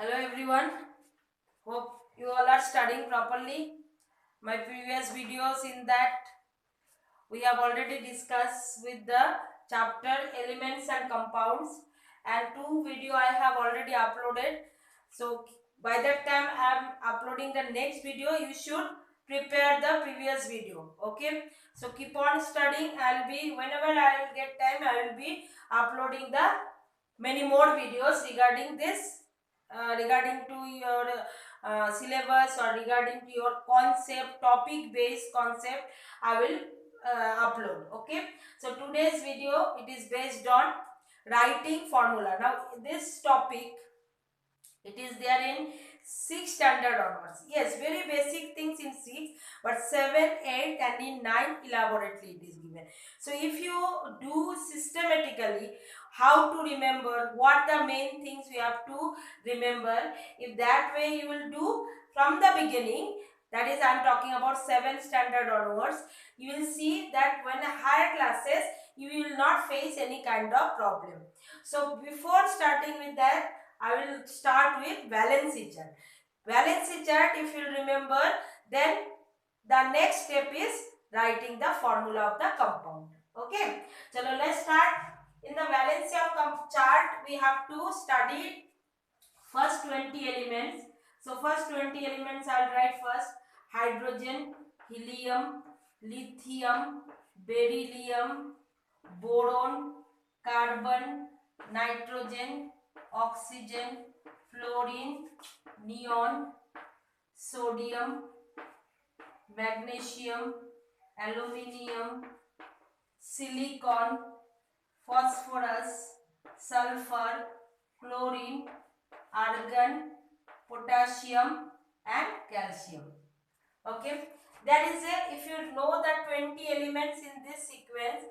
Hello everyone, hope you all are studying properly. My previous videos in that we have already discussed with the chapter elements and compounds, and two video I have already uploaded. So by that time I am uploading the next video, you should prepare the previous video. Okay, so keep on studying. Whenever I will get time, I will be uploading the many more videos regarding this, regarding to your syllabus, or regarding to your concept, topic based concept. I will upload. Okay, so today's video, it is based on writing formula. Now this topic, it is there in 6 standard onwards. Yes, very basic things in 6, but 7, 8 and in 9 elaborately it is given. So if you do systematically, how to remember, what the main things we have to remember, if that way you will do from the beginning, that is I am talking about 7 standard onwards, you will see that when higher classes you will not face any kind of problem. So before starting with that, I will start with valency chart. Valency chart, if you remember, then the next step is writing the formula of the compound. Okay, so let's start. In the valency of chart, we have to study first 20 elements. So first 20 elements I will write first: hydrogen, helium, lithium, beryllium, boron, carbon, nitrogen, oxygen, fluorine, neon, sodium, magnesium, aluminium, silicon, phosphorus, sulfur, chlorine, argon, potassium and calcium. Okay, that is a, if you know the 20 elements in this sequence: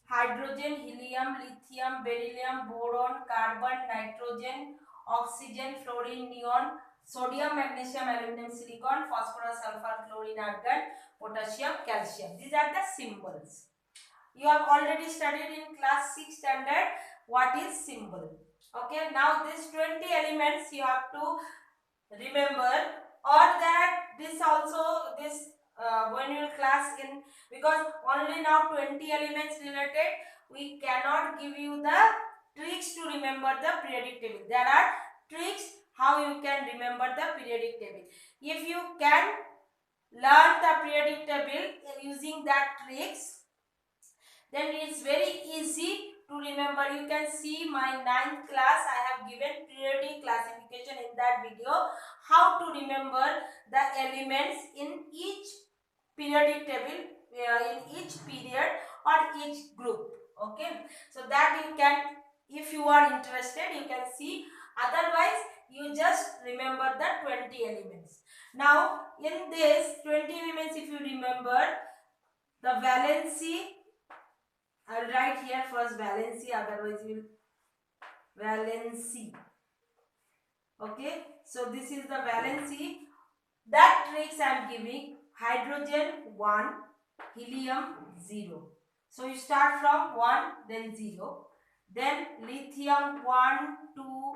hydrogen, helium, lithium, beryllium, boron, carbon, nitrogen, oxygen, fluorine, neon, sodium, magnesium, aluminum, silicon, phosphorus, sulfur, chlorine, argon, potassium, calcium. These are the symbols. You have already studied in class 6 standard what is symbol. Okay, now these 20 elements you have to remember, or that this also, this when you class in, because only now 20 elements related, we cannot give you the tricks to remember the periodic table. There are tricks how you can remember the periodic table. If you can learn the periodic table using that tricks, then it's very easy to remember. You can see my 9th class, I have given periodic classification in that video, how to remember the elements in each periodic table, in each period or each group. Okay, so that you can, if you are interested, you can see. Otherwise you just remember the 20 elements. Now in this 20 elements, if you remember the valency, I will write here first valency, otherwise you will valency. Okay, so this is the valency. That tricks I am giving: hydrogen 1, helium 0. So you start from 1, then 0. Then lithium 1, 2,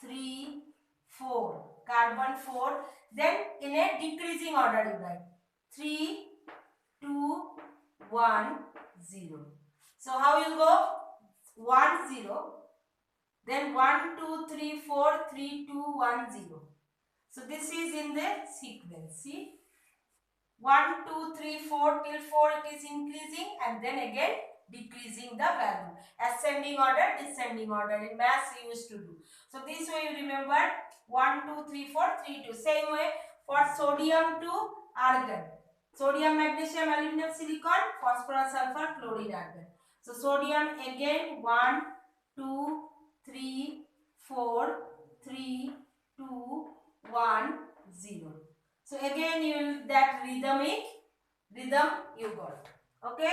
3, 4. Carbon 4. Then in a decreasing order you write 3, 2, 1, 0. So how you go? 1, 0. Then 1, 2, 3, 4, 3, 2, 1, 0. So this is in the sequence. See, 1, 2, 3, 4 till 4 it is increasing, and then again decreasing the value. Ascending order, descending order. In maths we used to do. So this way you remember: 1, 2, 3, 4, 3, 2. Same way for sodium to argon. Sodium, magnesium, aluminum, silicon, phosphorus, sulfur, chlorine, argon. So sodium again 1, 2, 3, 4, 3, 2, 1, 0. So again you will, that rhythm you got. Okay.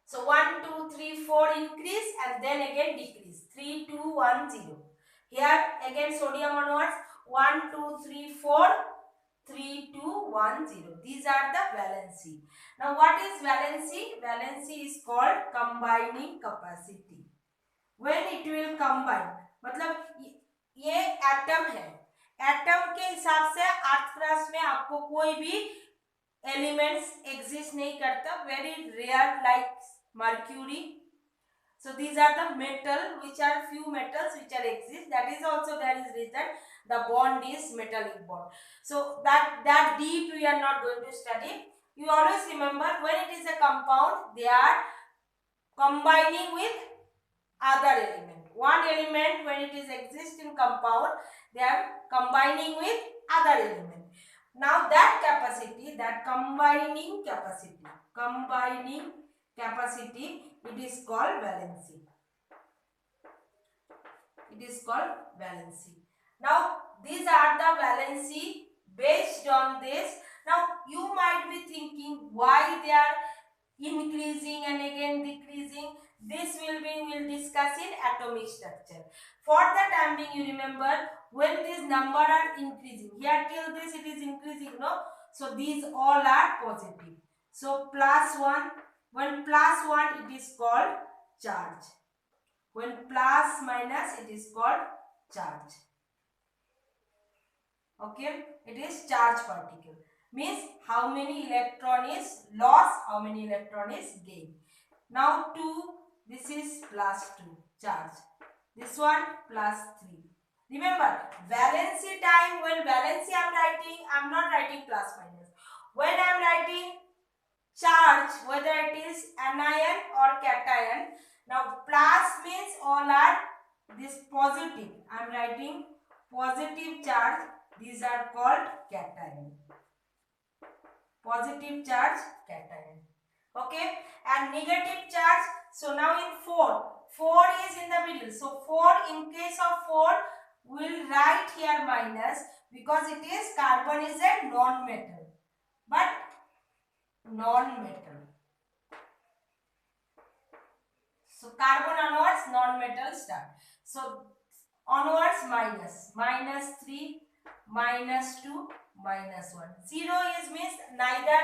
So 1, 2, 3, 4 increase and then again decrease. 3, 2, 1, 0. Here again sodium onwards: 1, 2, 3, 4, 3, 2, 1, 0. These are the valency. Now what is valency? Valency is called combining capacity. When it will combine, matlab ये atom है, atom के हिसाब से earth crust में आपको कोई भी elements exist नहीं करता, very rare like mercury. So these are the metal, which are few metals which are exist. That is also there is reason the bond is metallic bond. So that deep we are not going to study. You always remember when it is a compound, they are combining with other element. One element when it is exist in compound, they are combining with other element. Now that capacity, that combining capacity, it is called valency. It is called valency. Now these are the valency. Based on this, now you might be thinking why they are increasing and again decreasing. This will discuss in atomic structure. For the time being, you remember when this number are increasing, here till this it is increasing, no? So these all are positive. So plus 1, when plus 1 it is called charge. When plus minus it is called charge. Okay, it is charge particle. Means how many electron is lost, how many electron is gained. Now 2, this is plus 2 charge. This one plus 3. Remember, valency time, when valency I am writing, I am not writing plus minus. When I am writing charge, whether it is anion or cation, now plus means all are this positive. I am writing positive charge. These are called cation. Positive charge, cation. Okay, and negative charge. So now in 4 is in the middle. So 4, in case of 4, we will write here minus because it is carbon is a non-metal. But non-metal. So carbon onwards non-metal start. So onwards minus 3, minus 2, minus 1. 0 is means neither,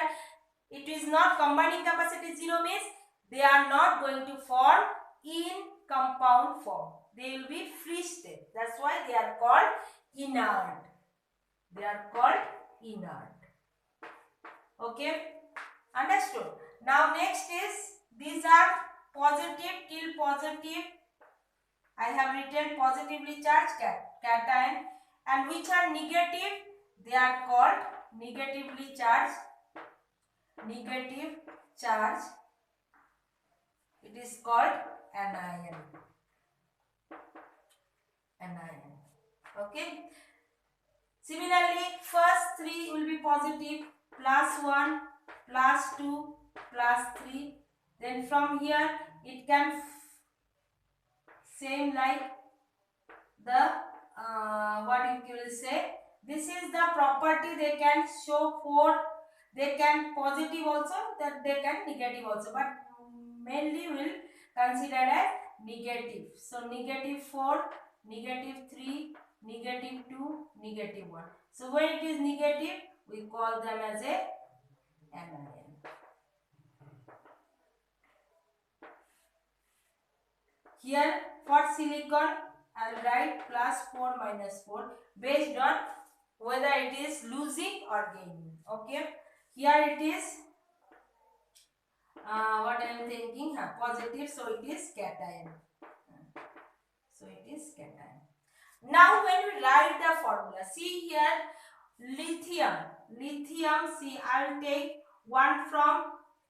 it is not combining capacity. 0 means they are not going to form in compound form. They will be free state. That's why they are called inert. They are called inert. Okay, understood. Now next is, these are positive till positive. I have written positively charged cation, and which are negative, they are called negatively charged. Negative charge, it is called anion. Anion. Okay. Similarly, first 3 will be positive, plus 1, plus 2, plus 3. Then from here it can same like the what you will say. This is the property, they can show 4. They can positive also, that they can negative also, but mainly will consider as negative. So negative 4, negative 3, negative 2, negative 1. So when it is negative, we call them as a anion. Here for silicon, I will write plus 4 minus 4 based on whether it is losing or gaining. Okay. Here it is what I am thinking, positive, so it is cation. So it is cation. Now when we write the formula, see here lithium, see I will take one from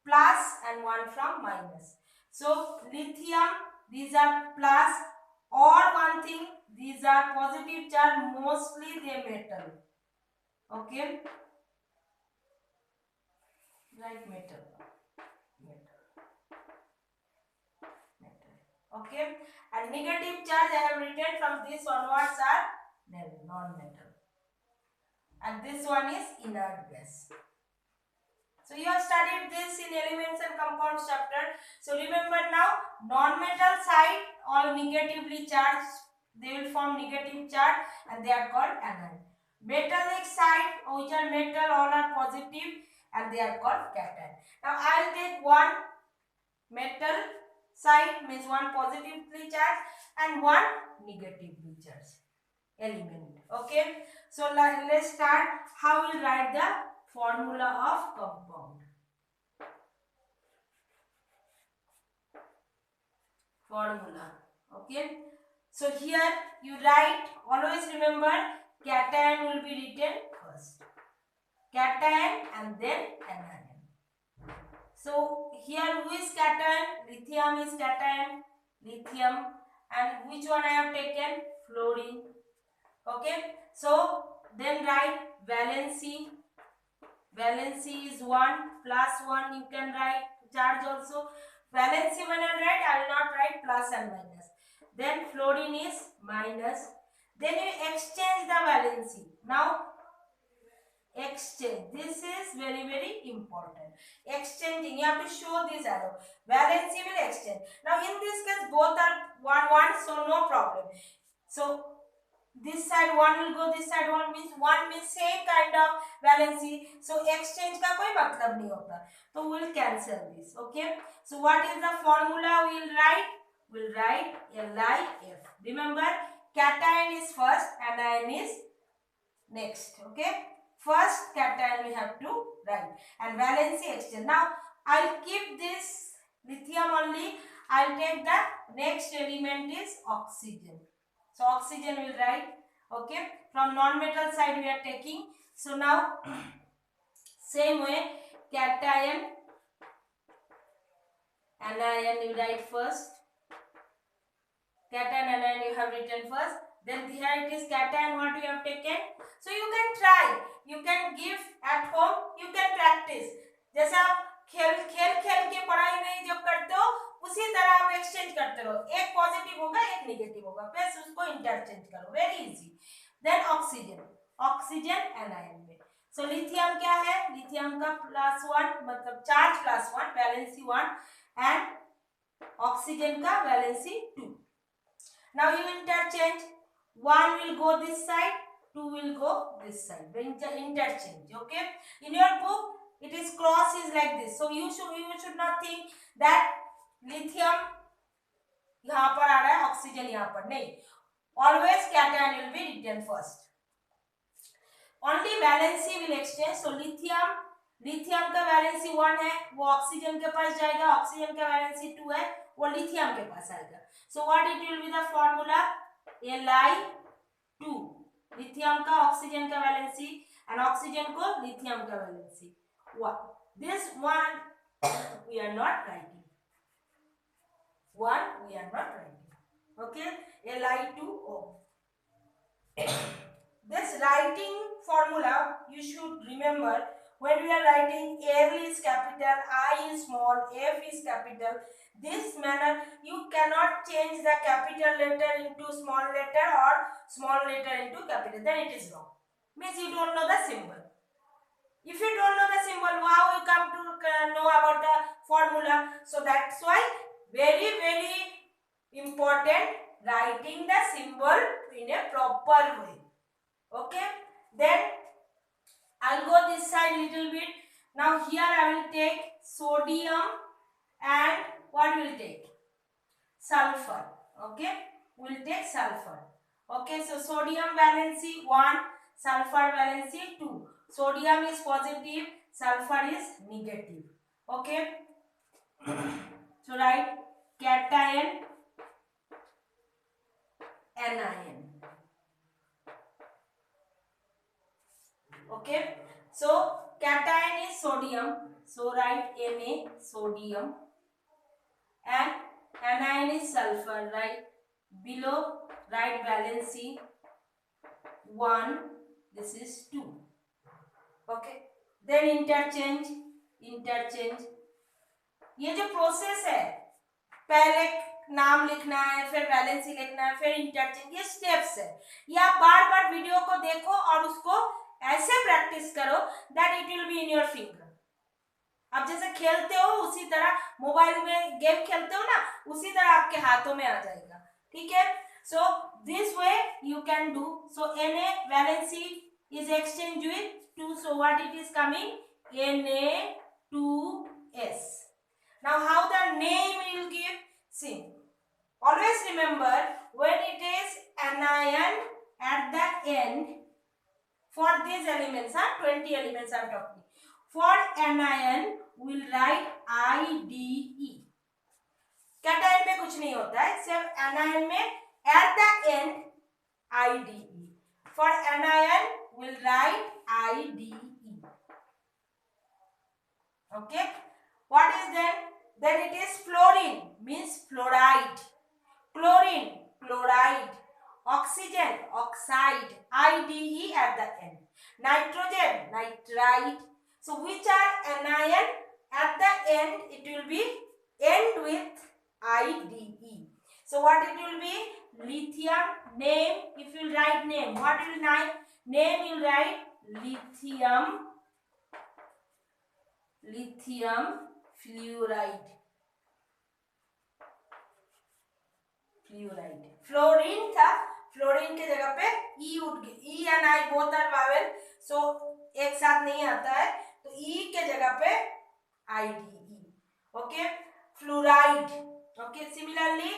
plus and one from minus. So lithium, these are plus, or one thing, these are positive charge, mostly they metal. Okay, write metal. Okay, and negative charge I have written from this onwards are non-metal, and this one is inert gas. So you have studied this in elements and compounds chapter. So remember now, non-metal side all negatively charged, they will form negative charge and they are called anion. Metallic side, which are metal, all are positive and they are called cation. Now I will take one metal side, means one positively charged and one negatively charged. element. Okay, so let's start. How we'll write the formula of compound. Formula. Okay, so here you write, always remember cation will be written first, cation and then anion. So here who is cation? Lithium is cation, lithium, and which one I have taken? Fluorine. Okay, so then write valency. Valency is 1 plus 1, you can write charge also. Valency when I write, I will not write plus and minus. Then fluorine is minus. Then you exchange the valency. Now exchange. This is very important. Exchanging, you have to show this arrow. Valency will exchange. Now in this case both are 1, so no problem. So this side 1 will go, this side 1 means same kind of valency, so exchange का कोई मतलब नहीं होता, तो we will cancel this. Okay, so what is the formula we will write? We will write LiF. Remember, cation is first, anion is next. Okay, first cation we have to write and valency exchange. Now I'll keep this lithium only. I'll take the next element is oxygen. So oxygen will write. Okay, from non-metal side we are taking. So now same way, cation, anion you write first. Cation, anion you have written first. Then here it is cation, what you have taken. So you can try, you can give at home, you can practice. जैसे आप खेल के पढ़ाई में जब करते हो उसी तरह आप एक्सचेंज करते रहो, एक पॉजिटिव होगा एक नेगेटिव होगा, बस उसको इंटरचेंज करो, very easy. Then oxygen, oxygen anion में. सो लिथियम क्या है? लिथियम का +1 मतलब चार्ज +1, वैलेंसी 1 एंड ऑक्सीजन का valency 2. Now you interchange, 1 will go this side, 2 will go this side. Interchange. Okay, in your book it is cross is like this, so you should not think that lithium यहाँ पर आ रहा है, oxygen यहाँ पर नहीं. Always cation will be written first. Only valency will exchange. So lithium का valency 1 है, वो ऑक्सीजन के पास जाएगा, ऑक्सीजन का वैलेंसी 2 है, वो लिथियम के पास आएगा. So what it will be the formula? Li2. Lithium का ऑक्सीजन का वैलेंसी and ऑक्सीजन को लिथियम का valency 1. This one we are not writing. Okay, Li2O. This writing formula you should remember. When we are writing, L is capital, I is small, F is capital. This manner you cannot change the capital letter into small letter or small letter into capital, then it is wrong. Means you don't know the symbol. If you don't know the symbol, how you come to know about the formula? So that's why very important writing the symbol in a proper way. Okay, then I'll go this side little bit. Now here I will take sodium and what will take? Sulfur. Okay, we'll take sulfur. Okay, so sodium valency 1, sulfur valency 2. Sodium is positive, sulfur is negative. Okay, so write cation, anion. Okay, so cation is sodium, so write Na, sodium, and anion is sulfur, right? Below write valency 1, this is 2. Okay, then interchange. ये जो process है, पहले नाम लिखना है, फिर valency लिखना है, फिर इंटरचेंज, ये स्टेप्स है. ये आप बार वीडियो को देखो और उसको ऐसे प्रैक्टिस करो that it will be in your finger. आप जैसे खेलते हो उसी तरह, मोबाइल में गेम खेलते हो ना, उसी तरह आपके हाथों में आ जाएगा. ठीक है, so this way you can do. So Na valency is exchanged with 2, so what it is coming? Na2S. Now how the name will give? See, always remember when it is anion at the end for these elements, 20 elements I am talking. For anion will write IDE. Cation में कुछ नहीं होता है, सिर्फ anion में at the end IDE. For anion will write IDE. Okay. What is then? Then it is fluorine, means fluoride. Chlorine, chloride. Oxygen, oxide. IDE at the end. Nitrogen, nitrite. So which are anion? At the end it will be end with IDE. So what it will be? Lithium. Name, if you write name, what will name you write? Lithium. Lithium fluoride. Fluoride. Fluorine था, fluorine के जगह पे E उठ गया, E and I both are vowel, so एक साथ नहीं आता है, तो ई के जगह पे IDE. Okay, fluoride. Okay, similarly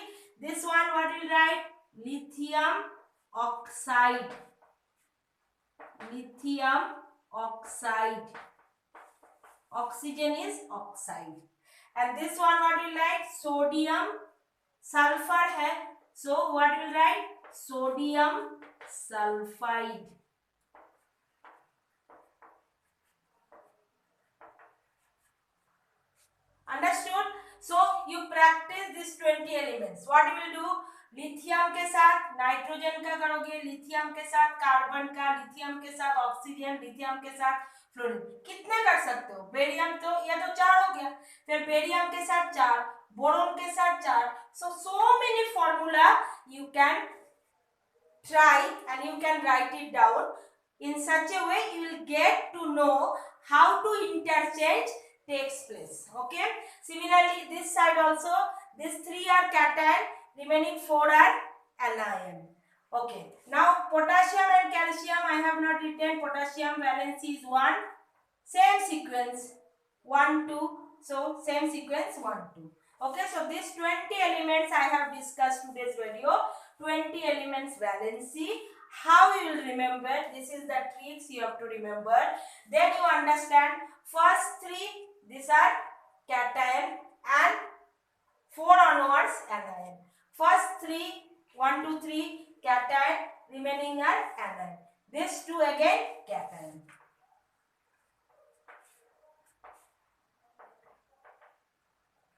this one what will write? Lithium oxide. Lithium oxide. Oxygen is oxide. And this one what will write? Sodium. Sulfur है, so what will write? Sodium sulfide. Understood? So you practice this 20 elements. What you will do? Lithium के साथ nitrogen का करोगे, lithium के साथ carbon का, lithium के साथ ऑक्सीजन, लिथियम के साथ फ्लोरीन. कितने कर सकते हो? बेरियम तो या तो 4 हो गया, फिर बेरियम के साथ 4, बोरोन के साथ 4. So many formula you can try and you can write it down. In such a way you will get to know how to interchange takes place. Okay. Similarly this side also, these 3 are cation, remaining 4 are anion. Okay. Now potassium and calcium I have not written. Potassium valency is 1. Same sequence 1 2. So same sequence 1 2. Okay. So these 20 elements I have discussed today's video. 20 elements valency. How you will remember? This is the tricks you have to remember. Then you understand first 3. These are cation and 4 onwards anion. First 3, 1 2 3 cation, remaining are anion. This 2 again cation.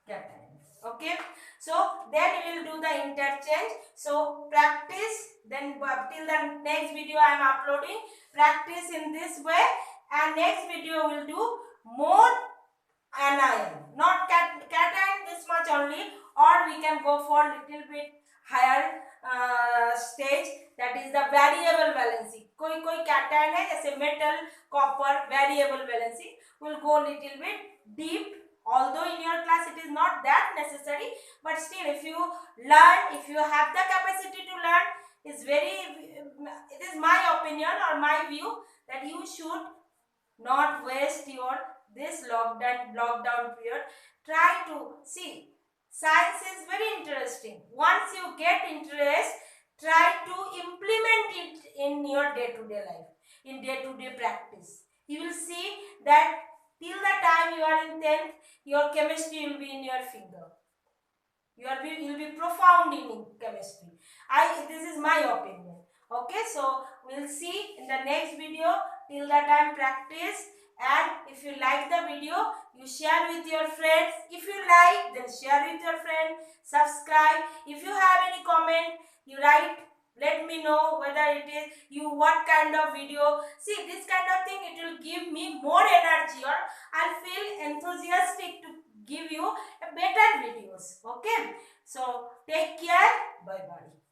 Cation. Okay. So then we will do the interchange. So practice. Then till the next video I am uploading. Practice in this way. And next video will do more anion. Not cation this much only. Or we can go for little bit higher stage, that is the variable valency. कोई cation है जैसे metal, copper, variable valency. Will go little bit deep. Although in your class it is not that necessary, but still if you learn, if you have the capacity to learn, it is my opinion or my view that you should not waste your this lockdown period. Try to see. Science is very interesting. Once you get interest, try to implement it in your day-to-day life, in day-to-day practice. You will see that till the time you are in 10th, your chemistry will be in your finger. You will be profound in chemistry. This is my opinion. Okay, so we'll see in the next video. Till the time practice. And if you like the video, you share with your friends. If you like, then share with your friend. Subscribe. If you have any comment, you write. Let me know whether it is what kind of video. See, this kind of thing, it will give me more energy, or I'll feel enthusiastic to give you a better videos. Okay. So take care. Bye bye.